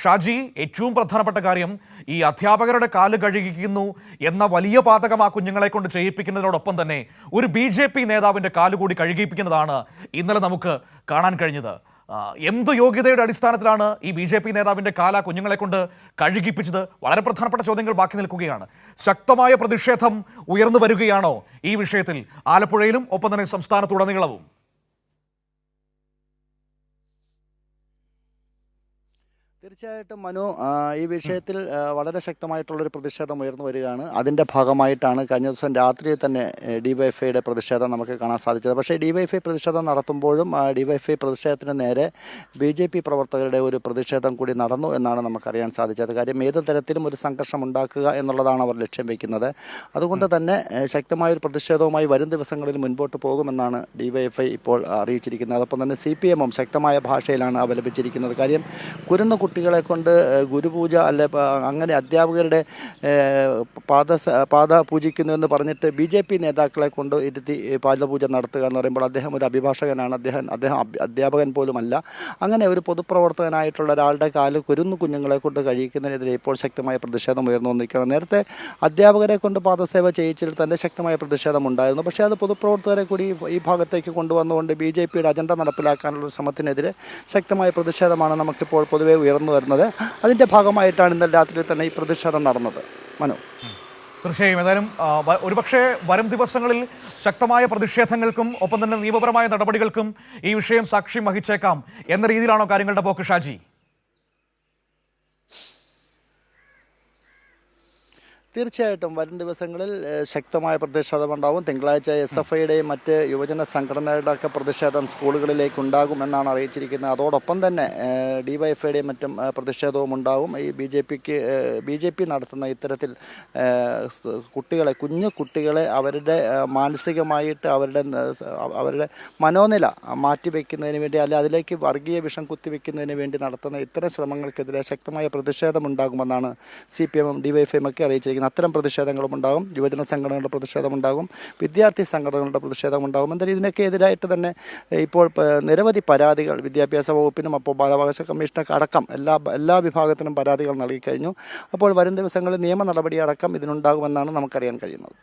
ഷാജി, ഏറ്റവും പ്രധാനപ്പെട്ട കാര്യം ഈ അധ്യാപകരുടെ കാല് കഴുകിക്കുന്നു എന്ന വലിയ പാതകം ആ കുഞ്ഞുങ്ങളെ കൊണ്ട് ചെയ്യിപ്പിക്കുന്നതിനോടൊപ്പം തന്നെ ഒരു BJP നേതാവിൻ്റെ കാല് കൂടി കഴുകിപ്പിക്കുന്നതാണ് ഇന്നലെ നമുക്ക് കാണാൻ കഴിഞ്ഞത്. എന്ത് യോഗ്യതയുടെ അടിസ്ഥാനത്തിലാണ് ഈ BJP നേതാവിൻ്റെ കാല കുഞ്ഞുങ്ങളെ കൊണ്ട് കഴുകിപ്പിച്ചത്? വളരെ പ്രധാനപ്പെട്ട ചോദ്യങ്ങൾ ബാക്കി നിൽക്കുകയാണ്. ശക്തമായ പ്രതിഷേധം ഉയർന്നു വരികയാണോ ഈ വിഷയത്തിൽ ആലപ്പുഴയിലും ഒപ്പം തന്നെ സംസ്ഥാനത്തുടനീളവും? തീർച്ചയായിട്ടും മനു, ഈ വിഷയത്തിൽ വളരെ ശക്തമായിട്ടുള്ളൊരു പ്രതിഷേധം ഉയർന്നു വരികയാണ്. അതിൻ്റെ ഭാഗമായിട്ടാണ് കഴിഞ്ഞ ദിവസം രാത്രിയിൽ തന്നെ DYFIയുടെ പ്രതിഷേധം നമുക്ക് കാണാൻ സാധിച്ചത്. പക്ഷേ DYFI പ്രതിഷേധം നടത്തുമ്പോഴും DYFI പ്രതിഷേധത്തിന് നേരെ BJP പ്രവർത്തകരുടെ ഒരു പ്രതിഷേധം കൂടി നടന്നു എന്നാണ് നമുക്കറിയാൻ സാധിച്ചത്. കാര്യം ഏത് തരത്തിലും ഒരു സംഘർഷം ഉണ്ടാക്കുക എന്നുള്ളതാണ് അവർ ലക്ഷ്യം വയ്ക്കുന്നത്. അതുകൊണ്ട് തന്നെ ശക്തമായൊരു പ്രതിഷേധവുമായി വരും ദിവസങ്ങളിൽ മുൻപോട്ട് പോകുമെന്നാണ് DYFI ഇപ്പോൾ അറിയിച്ചിരിക്കുന്നത്. അതോടൊപ്പം തന്നെ CPM ശക്തമായ ഭാഷയിലാണ് അപലപിച്ചിരിക്കുന്നത്. കാര്യം കുരുന്നു കുട്ടികളെ കൊണ്ട് ഗുരുപൂജ അല്ലെ അങ്ങനെ അധ്യാപകരുടെ പാദ പൂജിക്കുന്നു എന്ന് പറഞ്ഞിട്ട് BJP നേതാക്കളെ കൊണ്ട് ഇരുത്തി പാദപൂജ നടത്തുക എന്ന് പറയുമ്പോൾ അദ്ദേഹം ഒരു അഭിഭാഷകനാണ്, അദ്ദേഹം അധ്യാപകൻ പോലുമല്ല. അങ്ങനെ ഒരു പൊതുപ്രവർത്തകനായിട്ടുള്ള ഒരാളുടെ കാല് കുരുന്നു കുഞ്ഞുങ്ങളെ കൊണ്ട് കഴിയിക്കുന്നതിനെതിരെ ഇപ്പോൾ ശക്തമായ പ്രതിഷേധം ഉയർന്നു വന്നിരിക്കുകയാണ്. നേരത്തെ അധ്യാപകരെ കൊണ്ട് പാദസേവ ചെയ്യിച്ചതിൽ തന്നെ ശക്തമായ പ്രതിഷേധം ഉണ്ടായിരുന്നു. പക്ഷേ അത് പൊതുപ്രവർത്തകരെ കൂടി ഈ ഭാഗത്തേക്ക് കൊണ്ടുവന്നുകൊണ്ട് BJPയുടെ അജണ്ട നടപ്പിലാക്കാനുള്ള ശ്രമത്തിനെതിരെ ശക്തമായ പ്രതിഷേധമാണ് നമുക്കിപ്പോൾ പൊതുവെ ഉയർന്നു വരുന്നത്. അതിൻ്റെ ഭാഗമായിട്ടാണ് ഇന്നലെ രാത്രി തന്നെ ഈ പ്രതിഷേധം നടന്നത്. മനു, തീർച്ചയായും ഏതായാലും ഒരുപക്ഷെ വരും ദിവസങ്ങളിൽ ശക്തമായ പ്രതിഷേധങ്ങൾക്കും ഒപ്പം തന്നെ നിയമപരമായ നടപടികൾക്കും ഈ വിഷയം സാക്ഷ്യം വഹിച്ചേക്കാം എന്ന രീതിയിലാണോ കാര്യങ്ങളുടെ പോക്ക് ഷാജി? തീർച്ചയായിട്ടും വരും ദിവസങ്ങളിൽ ശക്തമായ പ്രതിഷേധമുണ്ടാകും. തിങ്കളാഴ്ച SFIയുടെയും മറ്റ് യുവജന സംഘടനകളുടെയൊക്കെ പ്രതിഷേധം സ്കൂളുകളിലേക്ക് ഉണ്ടാകുമെന്നാണ് അറിയിച്ചിരിക്കുന്നത്. അതോടൊപ്പം തന്നെ DYFIയുടെയും മറ്റും പ്രതിഷേധവും ഉണ്ടാകും. ഈ BJP നടത്തുന്ന ഇത്തരത്തിൽ കുഞ്ഞു കുട്ടികളെ അവരുടെ മാനസികമായിട്ട് അവരുടെ മനോനില മാറ്റിവെക്കുന്നതിന് വേണ്ടി അല്ലെ അതിലേക്ക് വർഗീയ വിഷം കുത്തിവെക്കുന്നതിന് വേണ്ടി നടത്തുന്ന ഇത്തരം ശ്രമങ്ങൾക്കെതിരെ ശക്തമായ പ്രതിഷേധമുണ്ടാകുമെന്നാണ് CPM DYFIയും ഒക്കെ അറിയിച്ചിരിക്കുന്നത്. അത്തരം പ്രതിഷേധങ്ങളും ഉണ്ടാകും. യുവജന സംഘടനകളുടെ പ്രതിഷേധമുണ്ടാകും, വിദ്യാർത്ഥി സംഘടനകളുടെ പ്രതിഷേധമുണ്ടാകും. എന്തായാലും ഇതിനൊക്കെ എതിരായിട്ട് തന്നെ ഇപ്പോൾ നിരവധി പരാതികൾ വിദ്യാഭ്യാസ വകുപ്പിനും അപ്പോൾ ബാലാവകാശ കമ്മീഷനൊക്കെ അടക്കം എല്ലാ വിഭാഗത്തിനും പരാതികൾ നൽകിക്കഴിഞ്ഞു. അപ്പോൾ വരും ദിവസങ്ങളിൽ നിയമ നടപടി അടക്കം ഇതിനുണ്ടാകുമെന്നാണ് നമുക്കറിയാൻ കഴിയുന്നത്.